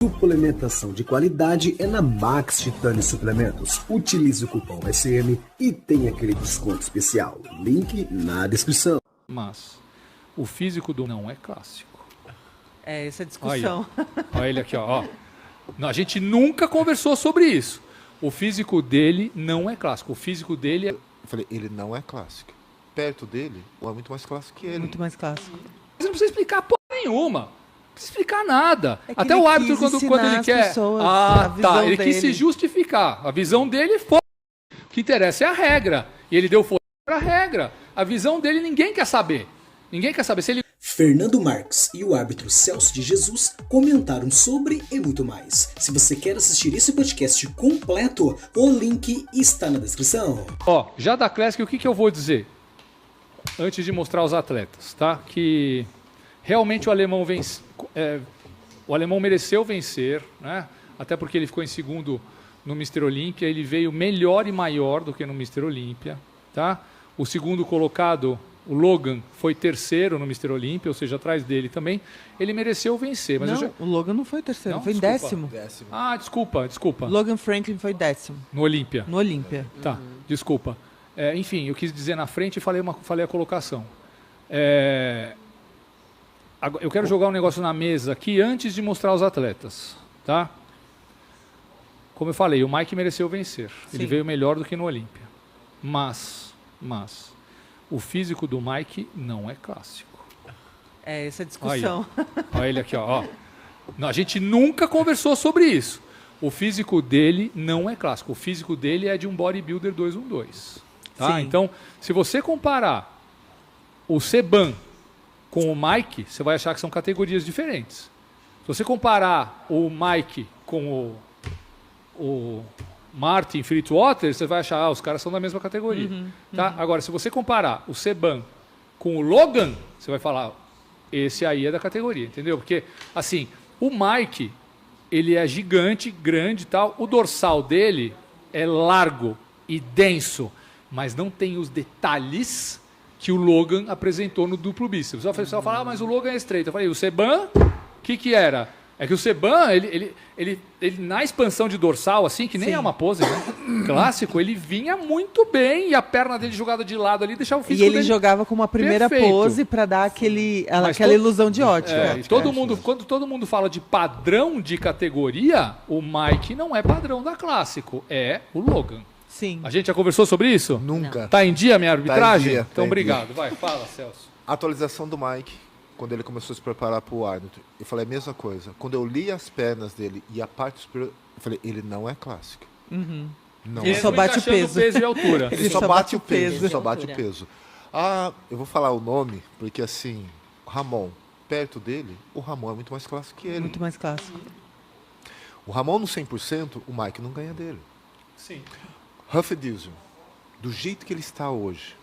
Suplementação de qualidade é na Max Titânio Suplementos. Utilize o cupom SM e tem aquele desconto especial. Link na descrição. Mas o físico do não é clássico. É, essa é a discussão. Olha ele aqui, ó. Não, a gente nunca conversou sobre isso. O físico dele não é clássico. O físico dele é... Eu falei, ele não é clássico. Perto dele, é muito mais clássico que ele. Muito mais clássico. Você não precisa explicar porra nenhuma. Não precisa explicar nada. É que Até ele o árbitro, quis quando ensinar ele as quer... pessoas a visão Ele quis se dele. justificar. A visão dele foi... O que interessa é a regra. E ele deu força para a regra. A visão dele ninguém quer saber. Ninguém quer saber se ele... Fernando Marques e o árbitro Celso de Jesus comentaram sobre e muito mais. Se você quer assistir esse podcast completo, o link está na descrição. Ó, já da Classic, o que eu vou dizer? Antes de mostrar os atletas, tá? Que realmente o alemão o alemão mereceu vencer, né? Até porque ele ficou em segundo no Mr. Olímpia, ele veio melhor e maior do que no Mr. Olímpia, tá? O segundo colocado, o Logan, foi terceiro no Mr. Olímpia, ou seja, atrás dele também. Ele mereceu vencer. Mas Não, o Logan não foi terceiro, Não? foi em Desculpa. décimo. Ah, desculpa. Logan Franklin foi décimo, No Olímpia. no Olímpia. Tá, desculpa. Enfim, eu quis dizer na frente e falei a colocação. Eu quero jogar um negócio na mesa aqui antes de mostrar os atletas, tá? Como eu falei, o Mike mereceu vencer. Ele Sim. veio melhor do que no Olímpia. Mas, o físico do Mike não é clássico. É, essa é a discussão. Olha ele aqui, ó. Não, a gente nunca conversou sobre isso. O físico dele não é clássico. O físico dele é de um bodybuilder 212. Tá? Sim. Então, se você comparar o Seban com o Mike, você vai achar que são categorias diferentes. Se você comparar o Mike com o Martin Fleetwater, você vai achar, os caras são da mesma categoria. Tá? Agora, se você comparar o Seban com o Logan, você vai falar, esse aí é da categoria, entendeu? Porque, assim, o Mike, ele é gigante, grande e tal, o dorsal dele é largo e denso, mas não tem os detalhes que o Logan apresentou no duplo bíceps. O pessoal fala, mas o Logan é estreito. Eu falei, o Seban, o que era? É que o Seban, ele na expansão de dorsal, assim, que nem é uma pose, né? Clássico, ele vinha muito bem e a perna dele jogada de lado ali deixava o físico E ele dele jogava com uma primeira perfeito. pose para dar aquela ilusão de ótica. E quando todo mundo fala de padrão de categoria, o Mike não é padrão da Clássico, é o Logan. Sim. A gente já conversou sobre isso? Nunca. Tá em dia a minha arbitragem? dia, tá Então, em obrigado. Vai, fala, Celso. Atualização do Mike, quando ele começou a se preparar para o árbitro. Eu falei a mesma coisa. Quando eu li as pernas dele e a parte superior, eu falei, ele não é clássico. Não Ele é. só bate o Encaixando peso. peso e altura. Ele só bate o peso. Ele só bate o peso. Ah, eu vou falar o nome, porque assim, Ramon, perto dele, o Ramon é muito mais clássico que ele. Muito mais clássico. O Ramon no 100%, o Mike não ganha dele. Sim. Huff Diesel, do jeito que ele está hoje,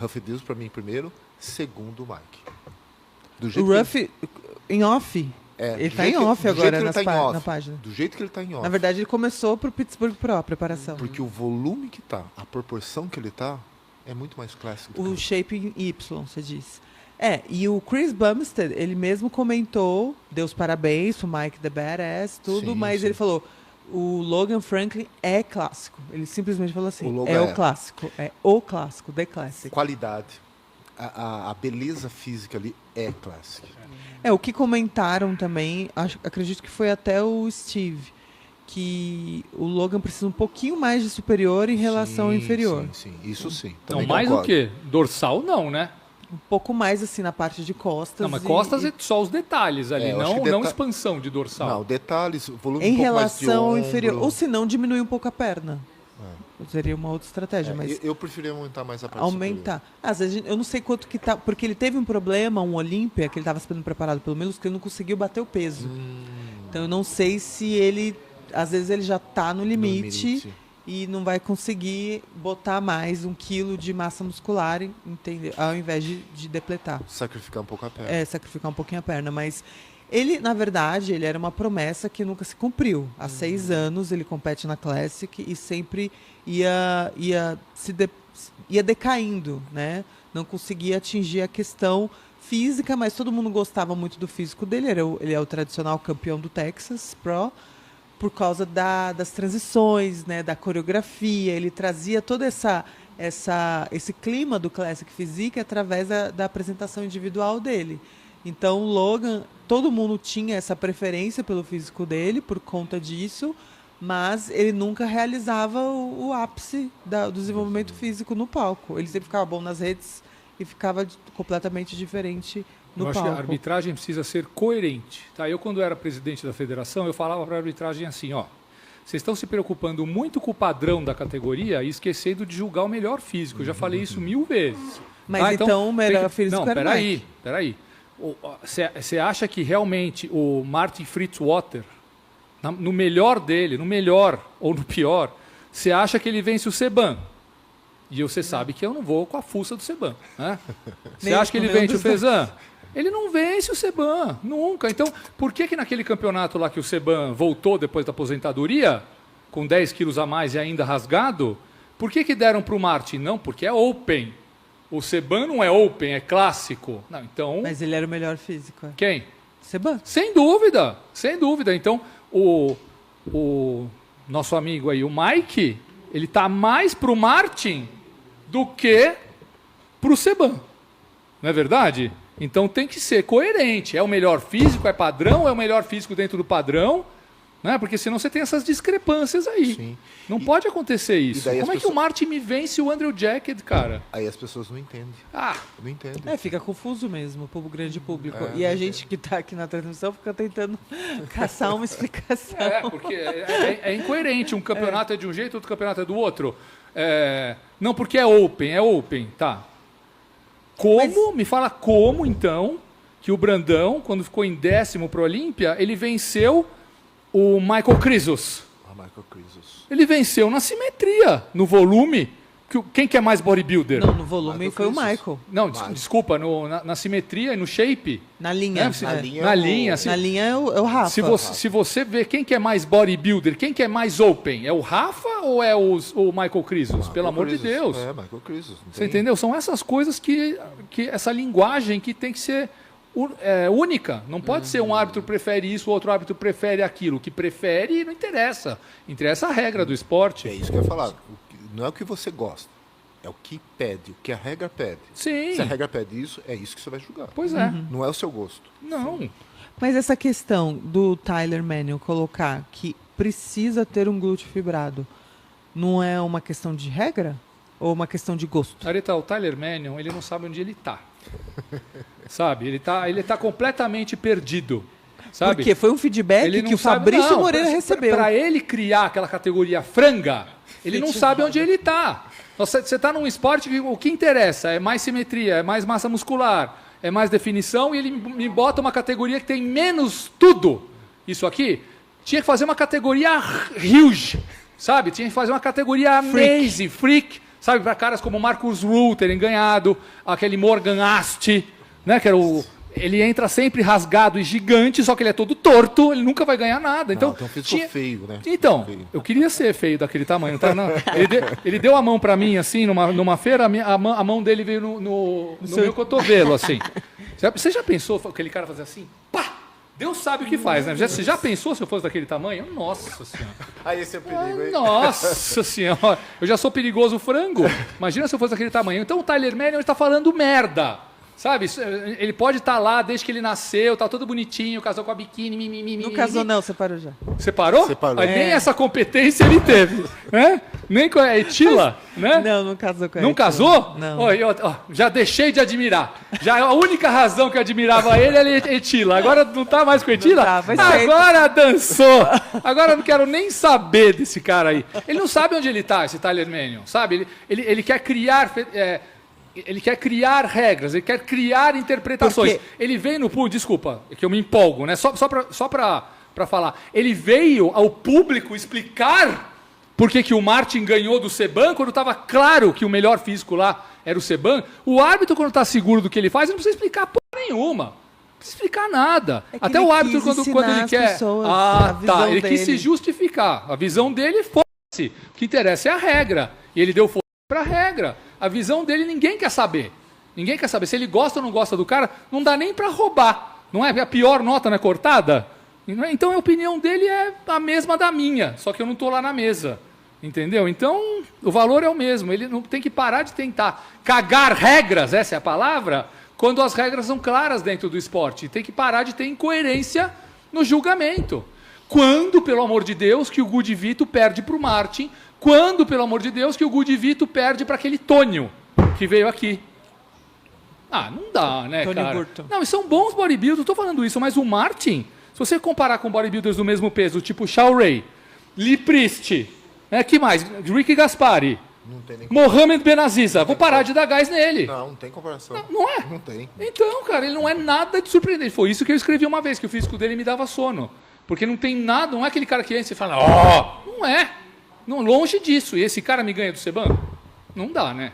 Huff Diesel para mim primeiro, segundo o Mike. Do jeito O que Ruff, em off, ele tá em off agora na página. Do jeito que ele está em off. Na verdade, ele começou pro Pittsburgh Pro, a preparação. Porque o volume que tá, a proporção que ele tá, é muito mais clássico. do O que shape em Y, você disse. E o Chris Bumstead, ele mesmo comentou, deu os parabéns pro Mike the Badass, tudo, Sim, mas sim. ele falou, o Logan Franklin é clássico. Ele simplesmente falou assim, O Logan é é. o clássico, é o clássico, The Classic. qualidade. A beleza física ali é clássica. O que comentaram também, acredito que foi até o Steve, que o Logan precisa um pouquinho mais de superior em relação ao inferior. Sim, isso sim. Não, Também mais o concordo. quê? Dorsal não, né? Um pouco mais assim na parte de costas. Não, mas costas é só os detalhes ali, eu acho não, que não expansão de dorsal. Não, detalhes, volume em um pouco mais de relação ao ombro. inferior. Ou se não, diminuir um pouco a perna. Seria uma outra estratégia, mas Eu preferia aumentar mais a parte aumentar. Às vezes, eu não sei quanto que tá, porque ele teve um problema, um Olímpia, que ele estava sendo preparado pelo menos, que ele não conseguiu bater o peso. Então eu não sei se ele, às vezes ele já está no limite e não vai conseguir botar mais 1 quilo de massa muscular, entendeu? Ao invés de depletar. Sacrificar um pouco a perna. Sacrificar um pouquinho a perna, mas ele, na verdade, ele era uma promessa que nunca se cumpriu. Há 6 anos ele compete na Classic e sempre ia decaindo, né? Não conseguia atingir a questão física, mas todo mundo gostava muito do físico dele. Ele é o tradicional campeão do Texas Pro, por causa das transições, né, da coreografia. Ele trazia todo esse clima do Classic Physique através da apresentação individual dele. Então, o Logan, todo mundo tinha essa preferência pelo físico dele por conta disso, mas ele nunca realizava o ápice do desenvolvimento físico no palco. Ele sempre ficava bom nas redes e ficava completamente diferente no palco. Eu acho que a arbitragem precisa ser coerente. Tá? Eu, quando era presidente da federação, eu falava para a arbitragem assim, ó, vocês estão se preocupando muito com o padrão da categoria e esquecendo de julgar o melhor físico. Eu já falei isso 1000 vezes. Mas tá? Então o melhor físico não, era o Mike. Peraí. Você acha que realmente o Martin Fritzwater, no melhor dele, no melhor ou no pior, você acha que ele vence o Seban? E você sabe que eu não vou com a fuça do Seban. Né? Você acha que ele vence o Fezan? Ele não vence o Seban, nunca. Então, por que naquele campeonato lá que o Seban voltou depois da aposentadoria, com 10 quilos a mais e ainda rasgado, por que deram para o Martin? Não, porque é Open. O Seban não é Open, é clássico. Não, então... Mas ele era o melhor físico. Quem? Seban. Sem dúvida, sem dúvida. Então, o nosso amigo aí, o Mike, ele está mais para o Martin do que para o Seban. Não é verdade? Então tem que ser coerente. É o melhor físico, é padrão, é o melhor físico dentro do padrão, né? Porque senão você tem essas discrepâncias aí. Sim. Não pode acontecer isso. Como é que o Martin me vence o Andrew Jacket, cara? Aí as pessoas não entendem. Não entendem. Fica confuso mesmo pro grande público. E a gente que está aqui na transmissão fica tentando caçar uma explicação. Porque é incoerente. Um campeonato é de um jeito, outro campeonato é do outro. Não, porque é Open, tá. Me fala como, então, que o Brandão, quando ficou em 10º pro Olímpia, ele venceu o Michael Krisos. Michael Krisos. Ele venceu na simetria, no volume. Quem que é mais bodybuilder? Não, no volume foi o Michael. Não, desculpa, na simetria e no shape. Na linha. Na linha. Na linha é o Rafa. Se você vê quem que é mais bodybuilder, quem que é mais open, é o Rafa ou é o Michael Krisos? Pelo amor de Deus. Michael Krisos. Você entendeu? São essas coisas que essa linguagem que tem que ser única. Não pode ser um árbitro prefere isso, o outro árbitro prefere aquilo. O que prefere não interessa. Interessa a regra do esporte. É isso que eu ia falar. Não é o que você gosta, é o que pede, o que a regra pede. Sim. Se a regra pede isso, é isso que você vai julgar. Pois é. Não é o seu gosto. Não. Sim. Mas essa questão do Tyler Manuel colocar que precisa ter um glúteo fibrado, não é uma questão de regra? Ou uma questão de gosto? Areta, o Tyler Mannion, ele não sabe onde ele está. Sabe? Ele tá completamente perdido. Sabe? Porque foi um feedback que o Fabrício Moreira recebeu. Para ele criar aquela categoria franga, ele não sabe onde ele está. Você está num esporte que o que interessa é mais simetria, é mais massa muscular, é mais definição, e ele me bota uma categoria que tem menos tudo. Isso aqui tinha que fazer uma categoria huge, sabe? Tinha que fazer uma categoria amazing, freak, sabe? Para caras como Marcus Rule terem ganhado, aquele Morgan Asti, né? Que era ele entra sempre rasgado e gigante, só que ele é todo torto, ele nunca vai ganhar nada. Então, tem um físico feio, né? Então, eu queria ser feio daquele tamanho. Tá? Não, ele deu a mão pra mim, assim, numa feira, a mão dele veio no meu cotovelo, assim. Você já pensou aquele cara fazer assim? Pá! Deus sabe o que faz, né? Você já pensou se eu fosse daquele tamanho? Nossa Senhora. Aí esse é o perigo, hein? Nossa Senhora. Eu já sou perigoso frango. Imagina se eu fosse daquele tamanho. Então o Tyler Mannion está falando merda. Sabe, ele pode estar lá desde que ele nasceu, tá todo bonitinho, casou com a biquíni, Não casou não, separou já. Separou? Separou. Nem essa competência ele teve, né? Nem com a Etila, né? Não casou com a Não Etila. Casou? Não. Já deixei de admirar. Já a única razão que eu admirava ele era Etila. Agora não tá mais com a Etila? Agora dançou. Agora eu não quero nem saber desse cara aí. Ele não sabe onde ele tá, esse Tyler Mannion, sabe? Ele quer criar... Ele quer criar regras, ele quer criar interpretações. Ele veio no público, desculpa, é que eu me empolgo, né? Só para falar. Ele veio ao público explicar por que o Martin ganhou do Seban, quando estava claro que o melhor físico lá era o Seban. O árbitro, quando está seguro do que ele faz, ele não precisa explicar porra nenhuma. Não precisa explicar nada. Até o árbitro, quando ele quer... Ele quis se justificar. A visão dele, foda-se. O que interessa é a regra. E ele deu força para a regra. A visão dele ninguém quer saber. Ninguém quer saber se ele gosta ou não gosta do cara, não dá nem para roubar. Não é a pior nota, não é cortada? Então a opinião dele é a mesma da minha, só que eu não estou lá na mesa. Entendeu? Então o valor é o mesmo. Ele não tem que parar de tentar cagar regras, essa é a palavra, quando as regras são claras dentro do esporte. Tem que parar de ter incoerência no julgamento. Quando, pelo amor de Deus, que o Gude Vito perde para o Martin? Quando, pelo amor de Deus, que o Gude Vito perde para aquele Tônio que veio aqui? Ah, não dá, né, Tony cara? Burton. Não, e são bons bodybuilders, eu tô falando isso, mas o Martin, se você comparar com bodybuilders do mesmo peso, tipo Shao Ray, Lee Priest, que mais? Ricky Gaspari, Não tem nem Mohamed Benaziza, vou parar de dar gás nele. Não tem comparação. Não é? Não tem. Então, cara, ele não é nada de surpreendente. Foi isso que eu escrevi uma vez, que o físico dele me dava sono. Porque não tem nada, não é aquele cara que entra e fala, ó, não é. Não, longe disso. E esse cara me ganha do Seban? Não dá, né?